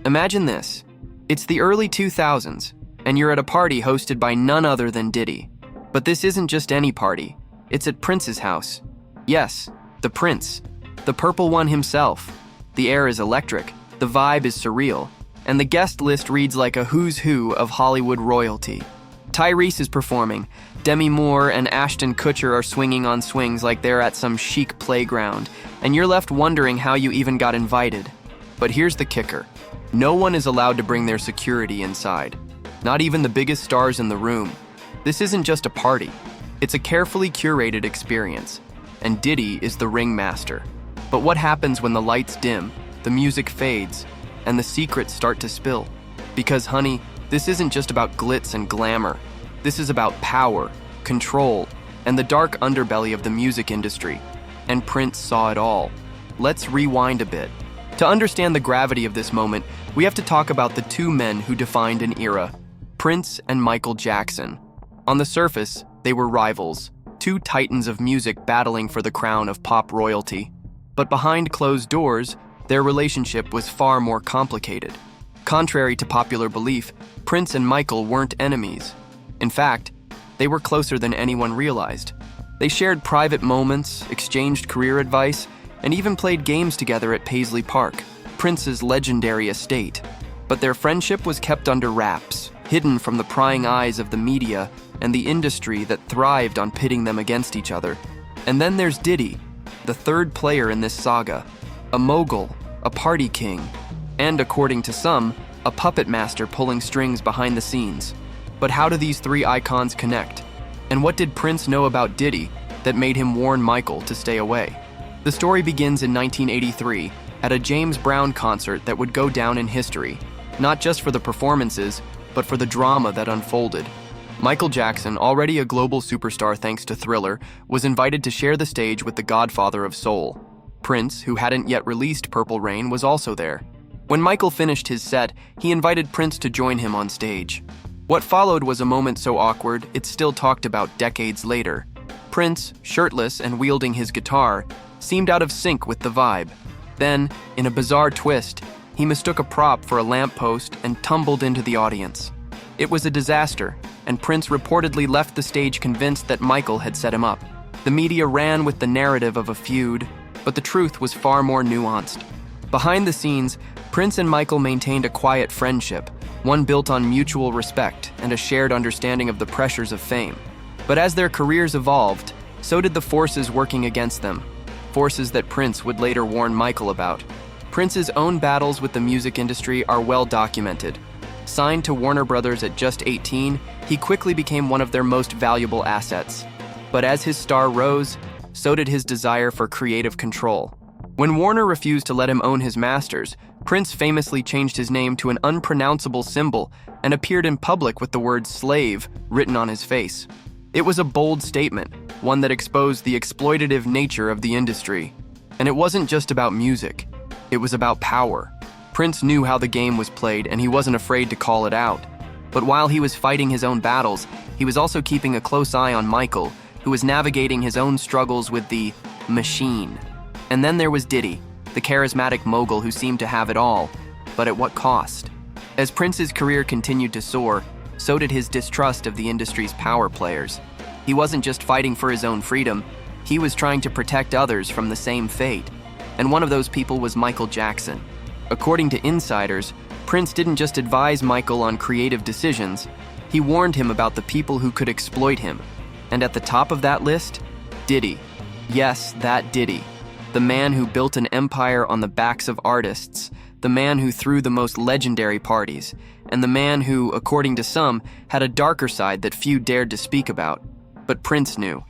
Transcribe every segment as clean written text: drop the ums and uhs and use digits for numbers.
Imagine this. It's the early 2000s, and you're at a party hosted by none other than Diddy. But this isn't just any party. It's at Prince's house. Yes, the Prince. The purple one himself. The air is electric, the vibe is surreal, and the guest list reads like a who's who of Hollywood royalty. Tyrese is performing. Demi Moore and Ashton Kutcher are swinging on swings like they're at some chic playground, and you're left wondering how you even got invited. But here's the kicker. No one is allowed to bring their security inside. Not even the biggest stars in the room. This isn't just a party. It's a carefully curated experience. And Diddy is the ringmaster. But what happens when the lights dim, the music fades, and the secrets start to spill? Because, honey, this isn't just about glitz and glamour. This is about power, control, and the dark underbelly of the music industry. And Prince saw it all. Let's rewind a bit. To understand the gravity of this moment, we have to talk about the two men who defined an era, Prince and Michael Jackson. On the surface, they were rivals, two titans of music battling for the crown of pop royalty. But behind closed doors, their relationship was far more complicated. Contrary to popular belief, Prince and Michael weren't enemies. In fact, they were closer than anyone realized. They shared private moments, exchanged career advice, and even played games together at Paisley Park, Prince's legendary estate. But their friendship was kept under wraps, hidden from the prying eyes of the media and the industry that thrived on pitting them against each other. And then there's Diddy, the third player in this saga, a mogul, a party king, and according to some, a puppet master pulling strings behind the scenes. But how do these three icons connect? And what did Prince know about Diddy that made him warn Michael to stay away? The story begins in 1983 at a James Brown concert that would go down in history, not just for the performances, but for the drama that unfolded. Michael Jackson, already a global superstar thanks to Thriller, was invited to share the stage with the godfather of soul. Prince, who hadn't yet released Purple Rain, was also there. When Michael finished his set, he invited Prince to join him on stage. What followed was a moment so awkward, it's still talked about decades later. Prince, shirtless and wielding his guitar, seemed out of sync with the vibe. Then, in a bizarre twist, he mistook a prop for a lamppost and tumbled into the audience. It was a disaster, and Prince reportedly left the stage convinced that Michael had set him up. The media ran with the narrative of a feud, but the truth was far more nuanced. Behind the scenes, Prince and Michael maintained a quiet friendship, one built on mutual respect and a shared understanding of the pressures of fame. But as their careers evolved, so did the forces working against them, forces that Prince would later warn Michael about. Prince's own battles with the music industry are well documented. Signed to Warner Brothers at just 18, he quickly became one of their most valuable assets. But as his star rose, so did his desire for creative control. When Warner refused to let him own his masters, Prince famously changed his name to an unpronounceable symbol and appeared in public with the word slave written on his face. It was a bold statement, one that exposed the exploitative nature of the industry. And it wasn't just about music, it was about power. Prince knew how the game was played and he wasn't afraid to call it out. But while he was fighting his own battles, he was also keeping a close eye on Michael, who was navigating his own struggles with the machine. And then there was Diddy, the charismatic mogul who seemed to have it all, but at what cost? As Prince's career continued to soar, so did his distrust of the industry's power players. He wasn't just fighting for his own freedom, he was trying to protect others from the same fate. And one of those people was Michael Jackson. According to insiders, Prince didn't just advise Michael on creative decisions, he warned him about the people who could exploit him. And at the top of that list, Diddy. Yes, that Diddy. The man who built an empire on the backs of artists, the man who threw the most legendary parties, and the man who, according to some, had a darker side that few dared to speak about. But Prince knew,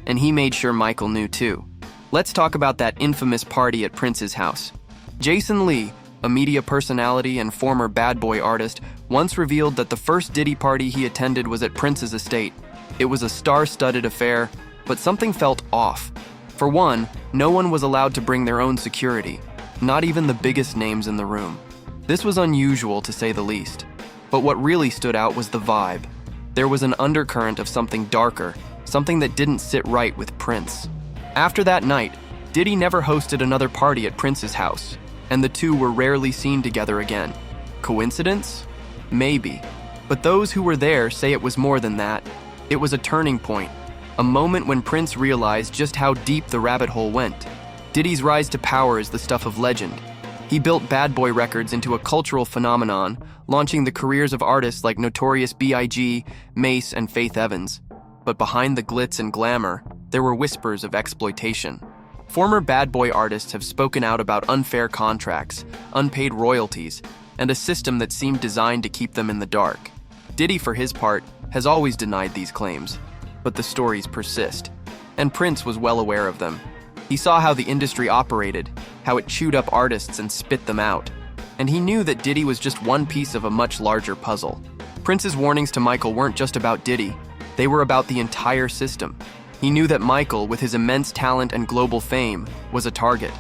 and he made sure Michael knew too. Let's talk about that infamous party at Prince's house. Jason Lee, a media personality and former bad boy artist, once revealed that the first Diddy party he attended was at Prince's estate. It was a star-studded affair, but something felt off. For one, no one was allowed to bring their own security, not even the biggest names in the room. This was unusual to say the least. But what really stood out was the vibe. There was an undercurrent of something darker, something that didn't sit right with Prince. After that night, Diddy never hosted another party at Prince's house, and the two were rarely seen together again. Coincidence? Maybe. But those who were there say it was more than that. It was a turning point, a moment when Prince realized just how deep the rabbit hole went. Diddy's rise to power is the stuff of legend. He built Bad Boy Records into a cultural phenomenon, launching the careers of artists like Notorious B.I.G., Mace, and Faith Evans. But behind the glitz and glamour, there were whispers of exploitation. Former Bad Boy artists have spoken out about unfair contracts, unpaid royalties, and a system that seemed designed to keep them in the dark. Diddy, for his part, has always denied these claims, but the stories persist, and Prince was well aware of them. He saw how the industry operated, how it chewed up artists and spit them out, and he knew that Diddy was just one piece of a much larger puzzle. Prince's warnings to Michael weren't just about Diddy, they were about the entire system. He knew that Michael, with his immense talent and global fame, was a target,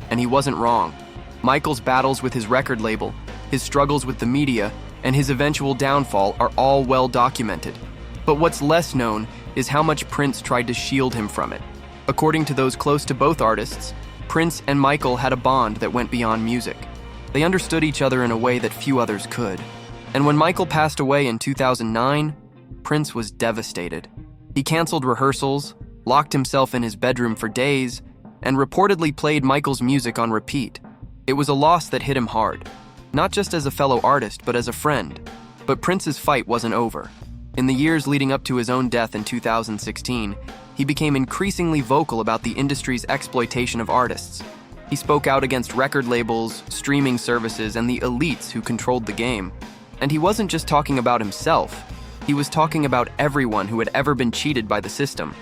and he wasn't wrong. Michael's battles with his record label, his struggles with the media, and his eventual downfall are all well documented. But what's less known is how much Prince tried to shield him from it. According to those close to both artists, Prince and Michael had a bond that went beyond music. They understood each other in a way that few others could. And when Michael passed away in 2009, Prince was devastated. He canceled rehearsals, locked himself in his bedroom for days, and reportedly played Michael's music on repeat. It was a loss that hit him hard, not just as a fellow artist, but as a friend. But Prince's fight wasn't over. In the years leading up to his own death in 2016, he became increasingly vocal about the industry's exploitation of artists. He spoke out against record labels, streaming services, and the elites who controlled the game. And he wasn't just talking about himself. He was talking about everyone who had ever been cheated by the system.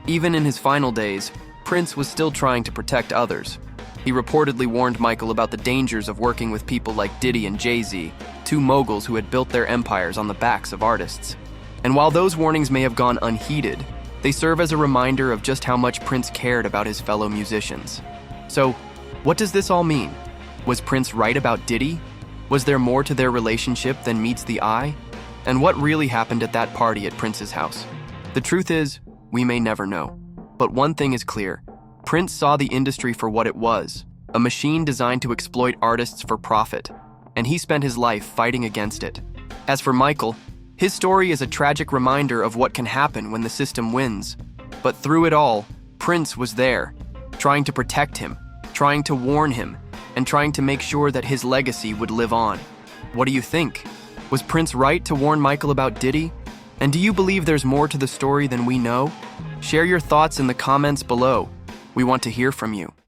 Even in his final days, Prince was still trying to protect others. He reportedly warned Michael about the dangers of working with people like Diddy and Jay-Z, two moguls who had built their empires on the backs of artists. And while those warnings may have gone unheeded, they serve as a reminder of just how much Prince cared about his fellow musicians. So, what does this all mean? Was Prince right about Diddy? Was there more to their relationship than meets the eye? And what really happened at that party at Prince's house? The truth is, we may never know. But one thing is clear. Prince saw the industry for what it was, a machine designed to exploit artists for profit, and he spent his life fighting against it. As for Michael, his story is a tragic reminder of what can happen when the system wins. But through it all, Prince was there, trying to protect him, trying to warn him, and trying to make sure that his legacy would live on. What do you think? Was Prince right to warn Michael about Diddy? And do you believe there's more to the story than we know? Share your thoughts in the comments below. We want to hear from you.